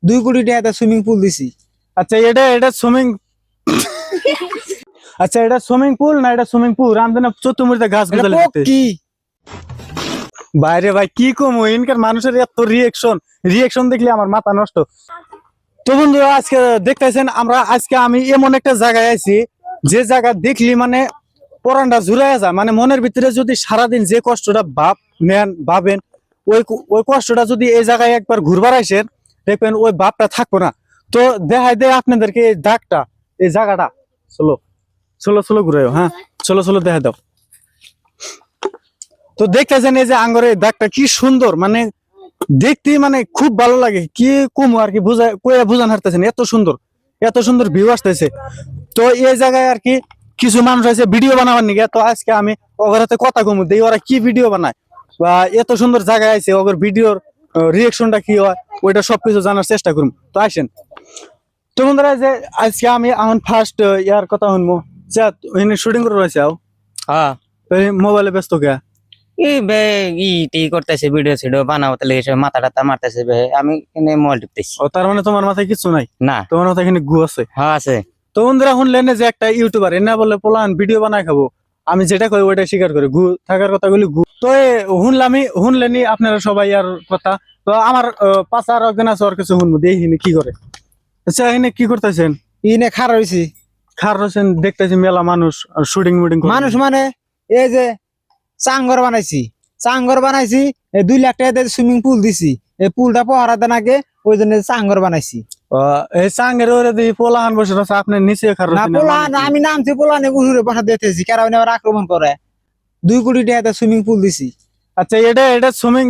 2 কোটি টাকা swimming pool দিছি। আচ্ছা এটা সুইমিং আচ্ছা এটা সুইমিং পুল না এটা সুইমিং পুল রামদানা চতুর্মুড়িতে ঘাস এটা গুজালে পোক কি? বাইরে ভাই কি কম ইনকার মানুষের এত রিয়েকশন দেখলে আমার মাথা নষ্ট। তো বন্ধুরা আজকে দেখতেছেন আমি এমন একটা জায়গায় আছি যে জায়গা দেখলি মানে পরানটা জুড়াইয়া যায়, মানে মনের ভিতরে যদি সারাদিন যে কষ্টটা ভাবেন ওই কষ্টটা যদি এই জায়গায় একবার ঘুরবার আসেন দেখবেন ওই ভাবটা থাকবো না। তো দেখাই দেয় আপনাদেরকে এই দাগটা, এই জায়গাটা। চলো চলো চলো ঘুরাইও, হ্যাঁ চলো চলো দেখা দাও। তো দেখতেছেন এই যে আঙ্গরের দাগটা কি সুন্দর, মানে দেখতে মানে খুব ভালো লাগে, কি কম আর কি বুঝান হারতেছেন, এত সুন্দর ভিউ আসতেছে। তো এই জায়গায় আর কি কিছু মানুষ আছে ভিডিও বানাবার নিকে, তো আজকে আমি ওদের হাতে কথা কমু দেই ওরা কি ভিডিও বানায় বা এত সুন্দর জায়গায় আছে ওদের ভিডিওর রিয়েকশনটা কি হয় ওইটা সবকিছু জানার চেষ্টা করুন। তো আসেন। তো বন্ধুরা যে আজকে আমি এখন ফার্স্ট ইয়ার কথা শুনবো, শুটিং করে রয়েছে হ্যাঁ মোবাইলে ব্যস্ত কে ই করতেছে ভিডিও সিডিও বানাবো লেগেছে মাথা টাথা মারতেছে বে আমি এনে মোবাইল টিপতেছি। ও তার মানে তোমার মাথায় কিছু নাই? না তোমার মাথায় এখানে গু আছে। হ্যাঁ আছে। তো বন্ধুরা শুনলেন যে একটা ইউটিউবার এনা বলে পোলান ভিডিও বানায় খাবো, আমি যেটা কই ওইটা স্বীকার করি, গু থাকার কথা বলি গু। তো শুনলেনি আপনারা সবাই আর কথা। তো আমার পাশে আর একজন আছে ওর কিছু শুনবো দেখিনি কি করে। আচ্ছা এখানে কি করতেছেন? ইনে খার হইছি। খার রয়েছেন দেখতেছি মেলা মানুষ আর শুটিং মুটিং মানুষ মানে এই যে চাঙ্গর বানাইছি 2 লাখ টাকা দিয়ে সুইমিং পুল দিছি। এই পুলটা পহারা দেন আগে ওই জন্য চাঙ্গর বানাইছি। এই সাঙ্গের ওরে দিয়ে পোলাহান বসে রয়েছে, আপনি নিচে খার না পোলা না, আমি নামছি পোলা নে উড়ে বসা দিতেছি কারণ আবার আক্রমণ করে। 2 কোটি টাকা দিয়ে সুইমিং পুল দিছি। আচ্ছা এটা সুইমিং